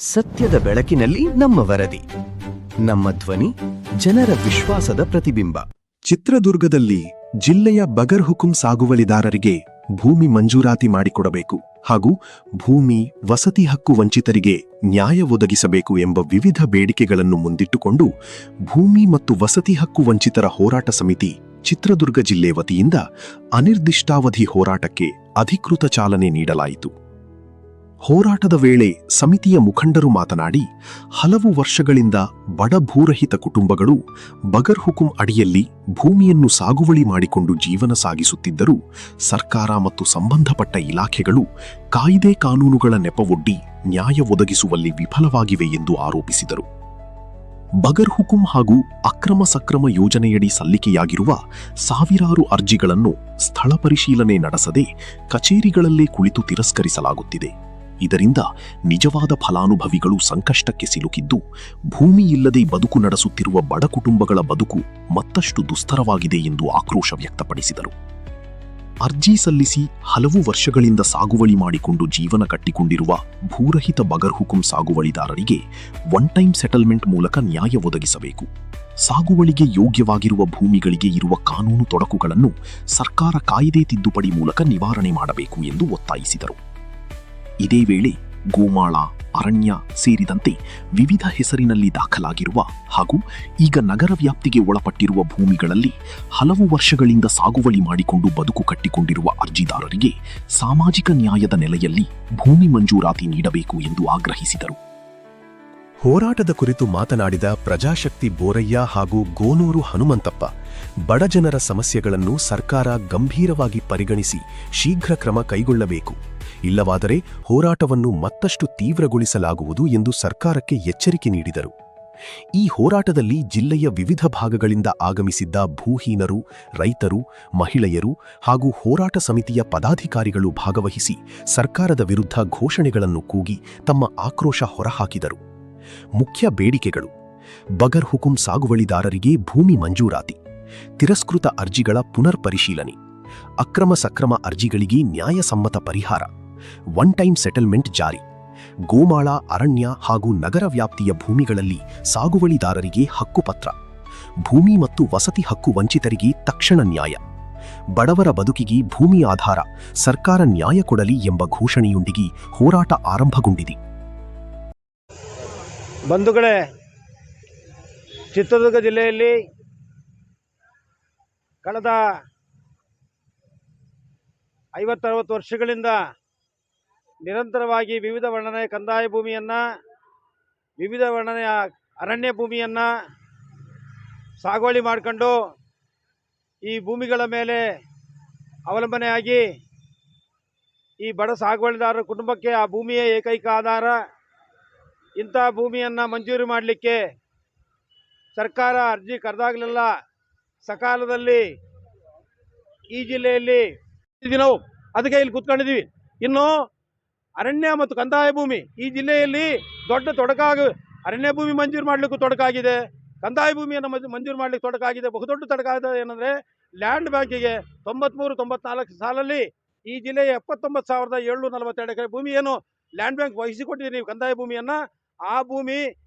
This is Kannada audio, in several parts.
ಸತ್ಯದ ಬೆಳಕಿನಲ್ಲಿ ನಮ್ಮ ವರದಿ, ನಮ್ಮ ಧ್ವನಿ, ಜನರ ವಿಶ್ವಾಸದ ಪ್ರತಿಬಿಂಬ. ಚಿತ್ರದುರ್ಗದಲ್ಲಿ ಜಿಲ್ಲೆಯ ಬಗರ್ ಹುಕುಂ ಸಾಗುವಳಿದಾರರಿಗೆ ಭೂಮಿ ಮಂಜೂರಾತಿ ಮಾಡಿಕೊಡಬೇಕು ಹಾಗೂ ಭೂಮಿ ವಸತಿ ಹಕ್ಕು ವಂಚಿತರಿಗೆ ನ್ಯಾಯ ಒದಗಿಸಬೇಕು ಎಂಬ ವಿವಿಧ ಬೇಡಿಕೆಗಳನ್ನು ಮುಂದಿಟ್ಟುಕೊಂಡು ಭೂಮಿ ಮತ್ತು ವಸತಿ ಹಕ್ಕು ವಂಚಿತರ ಹೋರಾಟ ಸಮಿತಿ ಚಿತ್ರದುರ್ಗ ಜಿಲ್ಲೆ ವತಿಯಿಂದ ಅನಿರ್ದಿಷ್ಟಾವಧಿ ಹೋರಾಟಕ್ಕೆ ಅಧಿಕೃತ ಚಾಲನೆ ನೀಡಲಾಯಿತು. ಹೋರಾಟದ ವೇಳೆ ಸಮಿತಿಯ ಮುಖಂಡರು ಮಾತನಾಡಿ, ಹಲವು ವರ್ಷಗಳಿಂದ ಬಡ ಭೂರಹಿತ ಕುಟುಂಬಗಳು ಬಗರ್ ಹುಕುಂ ಅಡಿಯಲ್ಲಿ ಭೂಮಿಯನ್ನು ಸಾಗುವಳಿ ಮಾಡಿಕೊಂಡು ಜೀವನ ಸಾಗಿಸುತ್ತಿದ್ದರೂ ಸರ್ಕಾರ ಮತ್ತು ಸಂಬಂಧಪಟ್ಟ ಇಲಾಖೆಗಳು ಕಾಯ್ದೆ ಕಾನೂನುಗಳ ನೆಪವೊಡ್ಡಿ ನ್ಯಾಯ ಒದಗಿಸುವಲ್ಲಿ ವಿಫಲವಾಗಿವೆ ಎಂದು ಆರೋಪಿಸಿದರು. ಬಗರ್ ಹುಕುಂ ಹಾಗೂ ಅಕ್ರಮ ಸಕ್ರಮ ಯೋಜನೆಯಡಿ ಸಲ್ಲಿಕೆಯಾಗಿರುವ ಸಾವಿರಾರು ಅರ್ಜಿಗಳನ್ನು ಸ್ಥಳ ಪರಿಶೀಲನೆ ನಡೆಸದೆ ಕಚೇರಿಗಳಲ್ಲೇ ಕುಳಿತು ತಿರಸ್ಕರಿಸಲಾಗುತ್ತಿದೆ. ಇದರಿಂದ ನಿಜವಾದ ಫಲಾನುಭವಿಗಳು ಸಂಕಷ್ಟಕ್ಕೆ ಸಿಲುಕಿದ್ದು, ಭೂಮಿ ಇಲ್ಲದೆ ಬದುಕು ನಡೆಸುತ್ತಿರುವ ಬಡ ಕುಟುಂಬಗಳ ಬದುಕು ಮತ್ತಷ್ಟು ದುಸ್ತರವಾಗಿದೆ ಎಂದು ಆಕ್ರೋಶ ವ್ಯಕ್ತಪಡಿಸಿದರು. ಅರ್ಜಿ ಸಲ್ಲಿಸಿ ಹಲವು ವರ್ಷಗಳಿಂದ ಸಾಗುವಳಿ ಮಾಡಿಕೊಂಡು ಜೀವನ ಕಟ್ಟಿಕೊಂಡಿರುವ ಭೂರಹಿತ ಬಗರ್ ಹುಕುಂ ಸಾಗುವಳಿದಾರರಿಗೆ ಒನ್ ಟೈಮ್ ಸೆಟಲ್ಮೆಂಟ್ ಮೂಲಕ ನ್ಯಾಯ ಒದಗಿಸಬೇಕು. ಸಾಗುವಳಿಗೆ ಯೋಗ್ಯವಾಗಿರುವ ಭೂಮಿಗಳಿಗೆ ಇರುವ ಕಾನೂನು ತೊಡಕುಗಳನ್ನು ಸರ್ಕಾರ ಕಾಯ್ದೆ ತಿದ್ದುಪಡಿ ಮೂಲಕ ನಿವಾರಣೆ ಮಾಡಬೇಕು ಎಂದು ಒತ್ತಾಯಿಸಿದರು. ಇದೇ ವೇಳೆ ಗೋಮಾಳ, ಅರಣ್ಯ ಸೇರಿದಂತೆ ವಿವಿಧ ಹೆಸರಿನಲ್ಲಿ ದಾಖಲಾಗಿರುವ ಹಾಗೂ ಈಗ ನಗರ ವ್ಯಾಪ್ತಿಗೆ ಒಳಪಟ್ಟಿರುವ ಭೂಮಿಗಳಲ್ಲಿ ಹಲವು ವರ್ಷಗಳಿಂದ ಸಾಗುವಳಿ ಮಾಡಿಕೊಂಡು ಬದುಕು ಕಟ್ಟಿಕೊಂಡಿರುವ ಅರ್ಜಿದಾರರಿಗೆ ಸಾಮಾಜಿಕ ನ್ಯಾಯದ ನೆಲೆಯಲ್ಲಿ ಭೂಮಿ ಮಂಜೂರಾತಿ ನೀಡಬೇಕು ಎಂದು ಆಗ್ರಹಿಸಿದರು. ಹೋರಾಟದ ಕುರಿತು ಮಾತನಾಡಿದ ಪ್ರಜಾಶಕ್ತಿ ಬೋರಯ್ಯ ಹಾಗೂ ಗೋನೂರು ಹನುಮಂತಪ್ಪ, ಬಡಜನರ ಸಮಸ್ಯೆಗಳನ್ನು ಸರ್ಕಾರ ಗಂಭೀರವಾಗಿ ಪರಿಗಣಿಸಿ ಶೀಘ್ರ ಕ್ರಮ ಕೈಗೊಳ್ಳಬೇಕು, ಇಲ್ಲವಾದರೆ ಹೋರಾಟವನ್ನು ಮತ್ತಷ್ಟು ತೀವ್ರಗೊಳಿಸಲಾಗುವುದು ಎಂದು ಸರ್ಕಾರಕ್ಕೆ ಎಚ್ಚರಿಕೆ ನೀಡಿದರು. ಈ ಹೋರಾಟದಲ್ಲಿ ಜಿಲ್ಲೆಯ ವಿವಿಧ ಭಾಗಗಳಿಂದ ಆಗಮಿಸಿದ್ದ ಭೂಹೀನರು, ರೈತರು, ಮಹಿಳೆಯರು ಹಾಗೂ ಹೋರಾಟ ಸಮಿತಿಯ ಪದಾಧಿಕಾರಿಗಳು ಭಾಗವಹಿಸಿ ಸರ್ಕಾರದ ವಿರುದ್ಧ ಘೋಷಣೆಗಳನ್ನು ಕೂಗಿ ತಮ್ಮ ಆಕ್ರೋಶ ಹೊರಹಾಕಿದರು. ಮುಖ್ಯ ಬೇಡಿಕೆಗಳು: ಬಗರ್ ಹುಕುಂ ಸಾಗುವಳಿದಾರರಿಗೆ ಭೂಮಿ ಮಂಜೂರಾತಿ, ತಿರಸ್ಕೃತ ಅರ್ಜಿಗಳ ಪುನರ್ ಪರಿಶೀಲನೆ, ಅಕ್ರಮ ಸಕ್ರಮ ಅರ್ಜಿಗಳಿಗೆ ನ್ಯಾಯಸಮ್ಮತ ಪರಿಹಾರ, ಒನ್ ಟೈಮ್ ಸೆಟಲ್ಮೆಂಟ್ ಜಾರಿ, ಗೋಮಾಳ, ಅರಣ್ಯ ಹಾಗೂ ನಗರ ವ್ಯಾಪ್ತಿಯ ಭೂಮಿಗಳಲ್ಲಿ ಸಾಗುವಳಿದಾರರಿಗೆ ಹಕ್ಕುಪತ್ರ, ಭೂಮಿ ಮತ್ತು ವಸತಿ ಹಕ್ಕು ವಂಚಿತರಿಗೆ ತಕ್ಷಣ ನ್ಯಾಯ, ಬಡವರ ಬದುಕಿಗೆ ಭೂಮಿ ಆಧಾರ, ಸರ್ಕಾರ ನ್ಯಾಯ ಕೊಡಲಿ ಎಂಬ ಘೋಷಣೆಯೊಂದಿಗೆ ಹೋರಾಟ ಆರಂಭಗೊಂಡಿದೆ. ಬಂಧುಗಳೇ, ಚಿತ್ರದುರ್ಗ ಜಿಲ್ಲೆಯಲ್ಲಿ ಕಳೆದ 50-60 ವರ್ಷಗಳಿಂದ ನಿರಂತರವಾಗಿ ವಿವಿಧ ವರ್ಣನೆಯ ಕಂದಾಯ ಭೂಮಿಯನ್ನು, ವಿವಿಧ ವರ್ಣನೆಯ ಅರಣ್ಯ ಭೂಮಿಯನ್ನು ಸಾಗುವಳಿ ಮಾಡಿಕೊಂಡು ಈ ಭೂಮಿಗಳ ಮೇಲೆ ಅವಲಂಬನೆಯಾಗಿ ಈ ಬಡ ಸಾಗುವಳಿದಾರರ ಕುಟುಂಬಕ್ಕೆ ಆ ಭೂಮಿಯೇ ಏಕೈಕ ಆಧಾರ. ಇಂಥ ಭೂಮಿಯನ್ನು ಮಂಜೂರು ಮಾಡಲಿಕ್ಕೆ ಸರ್ಕಾರ ಅರ್ಜಿ ಕರೆದಾಗಲೆಲ್ಲ ಸಕಾಲದಲ್ಲಿ ಈ ಜಿಲ್ಲೆಯಲ್ಲಿ ನಾವು ಅದಕ್ಕೆ ಇಲ್ಲಿ ಕೂತ್ಕೊಂಡಿದ್ದೀವಿ. ಇನ್ನು ಅರಣ್ಯ ಮತ್ತು ಕಂದಾಯ ಭೂಮಿ ಈ ಜಿಲ್ಲೆಯಲ್ಲಿ ದೊಡ್ಡ ಅರಣ್ಯ ಭೂಮಿ ಮಂಜೂರು ಮಾಡಲಿಕ್ಕೂ ತೊಡಕಾಗಿದೆ, ಕಂದಾಯ ಭೂಮಿಯನ್ನು ಮಂಜೂರು ಮಾಡಲಿಕ್ಕೆ ತೊಡಕಾಗಿದೆ. ಬಹುದೊಡ್ಡ ತೊಡಕಾಗಿದೆ ಏನಂದರೆ, ಲ್ಯಾಂಡ್ ಬ್ಯಾಂಕಿಗೆ 93-94 ಸಾಲಲ್ಲಿ ಈ ಜಿಲ್ಲೆಯ 79,742 ಎಕರೆ ಭೂಮಿ ಏನು ಲ್ಯಾಂಡ್ ಬ್ಯಾಂಕ್ ವಹಿಸಿಕೊಟ್ಟಿದ್ದೀರಿ ನೀವು ಕಂದಾಯ ಭೂಮಿಯನ್ನು. ಆ ಭೂಮಿ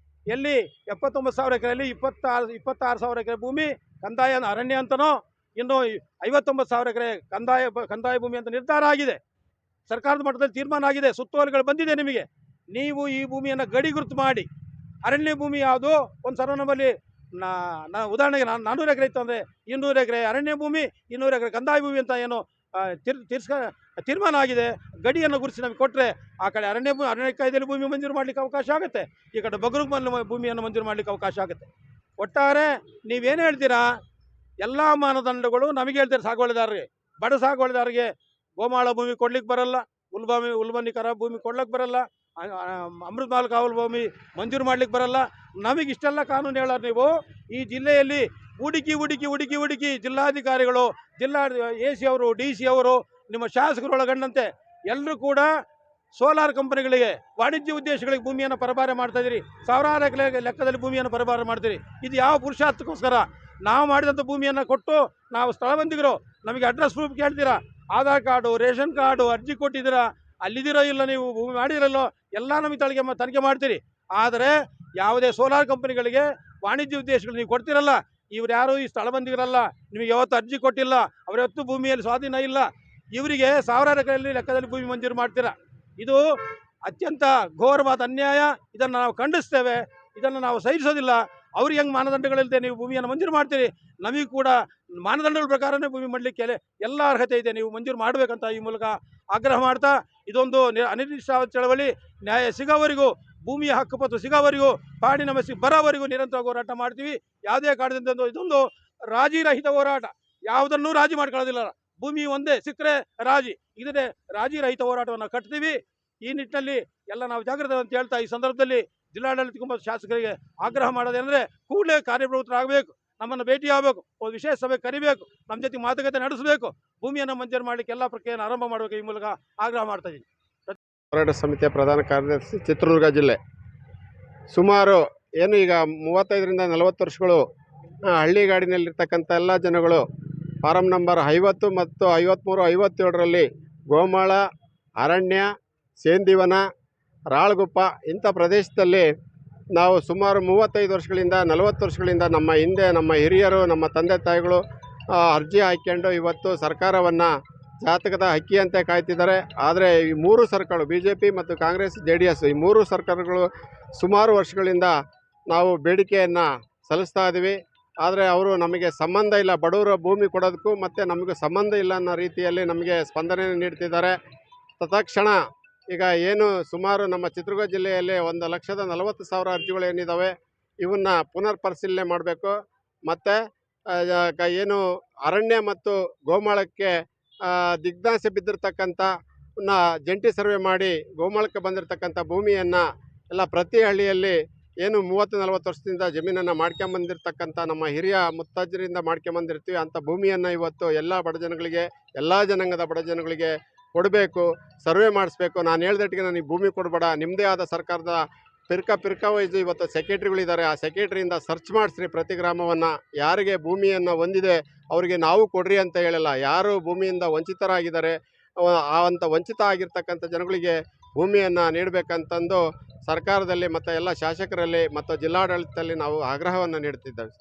ಎಲ್ಲಿ 79,000 ಎಕರೆಯಲ್ಲಿ 26,000 ಎಕರೆ ಭೂಮಿ ಕಂದಾಯ ಅರಣ್ಯ ಅಂತನೋ, ಇನ್ನು 59,000 ಎಕರೆ ಕಂದಾಯ ಭೂಮಿ ಅಂತ ನಿರ್ಧಾರ ಆಗಿದೆ. ಸರ್ಕಾರದ ಮಟ್ಟದಲ್ಲಿ ತೀರ್ಮಾನ ಆಗಿದೆ, ಸುತ್ತೋಲೆಗಳು ಬಂದಿದೆ ನಿಮಗೆ. ನೀವು ಈ ಭೂಮಿಯನ್ನು ಗಡಿ ಗುರುತು ಮಾಡಿ, ಅರಣ್ಯ ಭೂಮಿ ಯಾವುದು ಒಂದು ಸಲ ನಮ್ಮಲ್ಲಿ ಉದಾಹರಣೆಗೆ 400 ಎಕರೆ ಇತ್ತು ಅಂದರೆ 200 ಎಕರೆ ಅರಣ್ಯ ಭೂಮಿ, 200 ಎಕರೆ ಕಂದಾಯ ಭೂಮಿ ಅಂತ ಏನು ತೀರ್ಮಾನ ಆಗಿದೆ. ಗಡಿಯನ್ನು ಗುರುತಿಸಿ ನಮಗೆ ಕೊಟ್ಟರೆ ಆ ಕಡೆ ಅರಣ್ಯ ಕಾಯ್ದೆಯಲ್ಲಿ ಭೂಮಿ ಮಂಜೂರು ಮಾಡಲಿಕ್ಕೆ ಅವಕಾಶ ಆಗುತ್ತೆ, ಈ ಕಡೆ ಬಗರು ಭೂಮಿಯನ್ನು ಮಂಜೂರು ಮಾಡಲಿಕ್ಕೆ ಅವಕಾಶ ಆಗುತ್ತೆ. ಒಟ್ಟಾರೆ ನೀವೇನು ಹೇಳ್ತೀರಾ, ಎಲ್ಲ ಮಾನದಂಡಗಳು ನಮಗೆ ಹೇಳ್ತೀರಾ. ಸಾಗುವಳಿದಾರರಿಗೆ, ಬಡ ಸಾಗುವಳಿದಾರರಿಗೆ ಗೋಮಾಳ ಭೂಮಿ ಕೊಡ್ಲಿಕ್ಕೆ ಬರಲ್ಲ, ಉಲ್ಬನ್ನಿಕರ ಭೂಮಿ ಕೊಡ್ಲಿಕ್ಕೆ ಬರಲ್ಲ, ಅಮೃತ ಮಹಲ್ ಕಾವಲು ಭೂಮಿ ಮಂಜೂರು ಮಾಡ್ಲಿಕ್ಕೆ ಬರಲ್ಲ. ನಮಗೆ ಇಷ್ಟೆಲ್ಲ ಕಾನೂನು ಹೇಳೋರು ನೀವು. ಈ ಜಿಲ್ಲೆಯಲ್ಲಿ ಹುಡುಕಿ ಜಿಲ್ಲಾಧಿಕಾರಿಗಳು, AC ಅವರು, DC ಅವರು, ನಿಮ್ಮ ಶಾಸಕರು ಒಳಗೊಂಡಂತೆ ಎಲ್ಲರೂ ಕೂಡ ಸೋಲಾರ್ ಕಂಪನಿಗಳಿಗೆ, ವಾಣಿಜ್ಯ ಉದ್ದೇಶಗಳಿಗೆ ಭೂಮಿಯನ್ನು ಪರಭಾರೆ ಮಾಡ್ತಾ ಇದ್ದೀರಿ. ಸಾವಿರಾರು ಎಕರೆ ಲೆಕ್ಕದಲ್ಲಿ ಭೂಮಿಯನ್ನು ಪರಭಾರೆ ಮಾಡ್ತೀರಿ. ಇದು ಯಾವ ಪುರುಷಾರ್ಥಕ್ಕೋಸ್ಕರ? ನಾವು ಮಾಡಿದಂಥ ಭೂಮಿಯನ್ನು ಕೊಟ್ಟು ನಾವು ಸ್ಥಳ ಬಂದಿದ್ರು, ನಮಗೆ ಅಡ್ರೆಸ್ ಪ್ರೂಫ್ ಕೇಳ್ತೀರಾ, ಆಧಾರ್ ಕಾರ್ಡು, ರೇಷನ್ ಕಾರ್ಡು, ಅರ್ಜಿ ಕೊಟ್ಟಿದ್ದೀರಾ, ಅಲ್ಲಿದ್ದೀರೋ ಇಲ್ಲ, ನೀವು ಭೂಮಿ ಮಾಡಿರಲ್ಲೋ ಎಲ್ಲ ನಮಗೆ ತನಿಖೆ ಮಾಡ್ತೀರಿ. ಆದರೆ ಯಾವುದೇ ಸೋಲಾರ್ ಕಂಪನಿಗಳಿಗೆ ವಾಣಿಜ್ಯ ಉದ್ದೇಶಗಳು ನೀವು ಕೊಡ್ತಿರಲ್ಲ, ಇವ್ರು ಯಾರು ಈ ಸ್ಥಳಬಂದಿಗರಲ್ಲ, ನಿಮಗೆ ಯಾವತ್ತು ಅರ್ಜಿ ಕೊಟ್ಟಿಲ್ಲ, ಅವ್ರ ಯಾವತ್ತೂ ಭೂಮಿಯಲ್ಲಿ ಸ್ವಾಧೀನ ಇಲ್ಲ, ಇವರಿಗೆ ಸಾವಿರಾರು ಎಕರೆಯಲ್ಲಿ ಲೆಕ್ಕದಲ್ಲಿ ಭೂಮಿ ಮಂಜೂರು ಮಾಡ್ತೀರಾ. ಇದು ಅತ್ಯಂತ ಘೋರವಾದ ಅನ್ಯಾಯ. ಇದನ್ನು ನಾವು ಖಂಡಿಸ್ತೇವೆ, ಇದನ್ನು ನಾವು ಸಹಿಸೋದಿಲ್ಲ. ಅವ್ರಿಗೆ ಹೆಂಗೆ ಮಾನದಂಡಗಳಿಲ್ಲದೆ ನೀವು ಭೂಮಿಯನ್ನು ಮಂಜೂರು ಮಾಡ್ತೀರಿ, ನಮಗೆ ಕೂಡ ಮಾನದಂಡಗಳ ಪ್ರಕಾರನೇ ಭೂಮಿ ಮಾಡಲಿಕ್ಕೆ ಎಲ್ಲ ಅರ್ಹತೆ ಇದೆ, ನೀವು ಮಂಜೂರು ಮಾಡಬೇಕಂತ ಈ ಮೂಲಕ ಆಗ್ರಹ ಮಾಡ್ತಾ, ಇದೊಂದು ಅನಿರ್ದಿಷ್ಟಾವಧಿ ಚಳವಳಿ, ನ್ಯಾಯ ಸಿಗೋವರೆಗೂ, ಭೂಮಿಯ ಹಕ್ಕುಪತ್ರ ಸಿಗೋವರೆಗೂ, ಕಾಡಿನ ಮಸಿ ಬರೋವರೆಗೂ ನಿರಂತರವಾಗಿ ಹೋರಾಟ ಮಾಡ್ತೀವಿ. ಯಾವುದೇ ಕಾರಣದಿಂದ ಇದೊಂದು ರಾಜಿರಹಿತ ಹೋರಾಟ, ಯಾವುದನ್ನೂ ರಾಜಿ ಮಾಡ್ಕೊಳ್ಳೋದಿಲ್ಲ. ಭೂಮಿ ಒಂದೇ ಸಿಕ್ಕರೆ ರಾಜಿ, ಇದನ್ನೇ ರಾಜಿರಹಿತ ಹೋರಾಟವನ್ನು ಕಟ್ತೀವಿ. ಈ ನಿಟ್ಟಿನಲ್ಲಿ ಎಲ್ಲ ನಾವು ಜಾಗೃತ ಅಂತ ಹೇಳ್ತಾ, ಈ ಸಂದರ್ಭದಲ್ಲಿ ಜಿಲ್ಲಾಡಳಿತ ಮತ್ತು ಶಾಸಕರಿಗೆ ಆಗ್ರಹ ಮಾಡೋದೇನೆಂದರೆ, ಕೂಡಲೇ ಕಾರ್ಯಪ್ರವೃತ್ತರಾಗಬೇಕು, ನಮ್ಮನ್ನು ಭೇಟಿಯಾಗಬೇಕು, ಒಂದು ವಿಶೇಷ ಸಭೆ ಕರಿಬೇಕು, ನಮ್ಮ ಜೊತೆ ಮಾತುಕತೆ ನಡೆಸಬೇಕು, ಭೂಮಿಯನ್ನು ಮಂಜೂರು ಮಾಡಲಿಕ್ಕೆ ಎಲ್ಲ ಪ್ರಕ್ರಿಯೆಯನ್ನು ಆರಂಭ ಮಾಡಬೇಕು. ಈ ಮೂಲಕ ಆಗ್ರಹ ಮಾಡ್ತಾ ಇದ್ದೀನಿ. ಹೋರಾಟ ಸಮಿತಿಯ ಪ್ರಧಾನ ಕಾರ್ಯದರ್ಶಿ, ಚಿತ್ರದುರ್ಗ ಜಿಲ್ಲೆ. ಸುಮಾರು ಏನು ಈಗ 35ರಿಂದ 40 ವರ್ಷಗಳು ಹಳ್ಳಿಗಾಡಿನಲ್ಲಿರ್ತಕ್ಕಂಥ ಎಲ್ಲ ಜನಗಳು ಫಾರಂ ನಂಬರ್ 50 ಮತ್ತು 53, 57ರಲ್ಲಿ ಗೋಮಾಳ, ಅರಣ್ಯ, ಸೇಂದಿವನ, ರಾಳಗುಪ್ಪ ಇಂಥ ಪ್ರದೇಶದಲ್ಲಿ ನಾವು ಸುಮಾರು 35 ವರ್ಷಗಳಿಂದ 40 ವರ್ಷಗಳಿಂದ ನಮ್ಮ ಹಿಂದೆ ನಮ್ಮ ಹಿರಿಯರು, ನಮ್ಮ ತಂದೆ ತಾಯಿಗಳು ಅರ್ಜಿ ಹಾಕ್ಕೊಂಡು ಇವತ್ತು ಸರ್ಕಾರವನ್ನು ಜಾತಕದ ಹಕ್ಕಿಯಂತೆ ಕಾಯ್ತಿದ್ದಾರೆ. ಆದರೆ ಈ 3 ಸರ್ಕಾರಗಳು, BJP ಮತ್ತು ಕಾಂಗ್ರೆಸ್, JDS, ಈ 3 ಸರ್ಕಾರಗಳು ಸುಮಾರು ವರ್ಷಗಳಿಂದ ನಾವು ಬೇಡಿಕೆಯನ್ನು ಸಲ್ಲಿಸ್ತಾ ಇದ್ದೀವಿ. ಆದರೆ ಅವರು ನಮಗೆ ಸಂಬಂಧ ಇಲ್ಲ, ಬಡವರ ಭೂಮಿ ಕೊಡೋದಕ್ಕೂ ಮತ್ತು ನಮಗೆ ಸಂಬಂಧ ಇಲ್ಲ ಅನ್ನೋ ರೀತಿಯಲ್ಲಿ ನಮಗೆ ಸ್ಪಂದನೆ ನೀಡ್ತಿದ್ದಾರೆ. ತತ್ಕ್ಷಣ ಈಗ ಏನು ಸುಮಾರು ನಮ್ಮ ಚಿತ್ರದುರ್ಗ ಜಿಲ್ಲೆಯಲ್ಲಿ 1,40,40,000 ಅರ್ಜಿಗಳು ಏನಿದ್ದಾವೆ, ಇವನ್ನ ಪುನರ್ ಪರಿಶೀಲನೆ ಮಾಡಬೇಕು. ಮತ್ತು ಏನು ಅರಣ್ಯ ಮತ್ತು ಗೋಮಾಳಕ್ಕೆ ದಿಗ್ದಾಂಶ ಬಿದ್ದಿರ್ತಕ್ಕಂಥ ಜಂಟಿ ಸರ್ವೆ ಮಾಡಿ ಗೋಮಾಳಕ್ಕೆ ಬಂದಿರತಕ್ಕಂಥ ಭೂಮಿಯನ್ನು ಎಲ್ಲ ಪ್ರತಿ ಹಳ್ಳಿಯಲ್ಲಿ ಏನು 30-40 ವರ್ಷದಿಂದ ಜಮೀನನ್ನು ಮಾಡ್ಕೊಂಬಂದಿರ್ತಕ್ಕಂಥ ನಮ್ಮ ಹಿರಿಯ ಮುತ್ತಜ್ಜರಿಂದ ಮಾಡ್ಕೊಂಬಂದಿರ್ತೀವಿ ಅಂಥ ಭೂಮಿಯನ್ನು ಇವತ್ತು ಎಲ್ಲ ಬಡ ಜನಗಳಿಗೆ, ಎಲ್ಲ ಜನಾಂಗದ ಬಡ ಜನಗಳಿಗೆ ಕೊಡಬೇಕು, ಸರ್ವೆ ಮಾಡಿಸ್ಬೇಕು. ನಾನು ಹೇಳ್ದಟ್ಟಿಗೆ ನನಗೆ ಭೂಮಿ ಕೊಡಬೇಡ, ನಿಮ್ಮದೇ ಆದ ಸರ್ಕಾರದ ಪಿರ್ಕ ವೈಸು ಇವತ್ತು ಸೆಕ್ರೆಟ್ರಿಗಳಿದ್ದಾರೆ, ಆ ಸೆಕ್ರೆಟ್ರಿಯಿಂದ ಸರ್ಚ್ ಮಾಡಿಸ್ರಿ ಪ್ರತಿ ಗ್ರಾಮವನ್ನು. ಯಾರಿಗೆ ಭೂಮಿಯನ್ನು ಹೊಂದಿದೆ ಅವರಿಗೆ ನಾವು ಕೊಡ್ರಿ ಅಂತ ಹೇಳಲ್ಲ, ಯಾರು ಭೂಮಿಯಿಂದ ವಂಚಿತರಾಗಿದ್ದಾರೆ ಅಂಥ ವಂಚಿತ ಆಗಿರ್ತಕ್ಕಂಥ ಜನಗಳಿಗೆ ಭೂಮಿಯನ್ನು ನೀಡಬೇಕಂತಂದು ಸರ್ಕಾರದಲ್ಲಿ ಮತ್ತು ಎಲ್ಲ ಶಾಸಕರಲ್ಲಿ ಮತ್ತು ಜಿಲ್ಲಾಡಳಿತದಲ್ಲಿ ನಾವು ಆಗ್ರಹವನ್ನು ನೀಡ್ತಿದ್ದೇವೆ.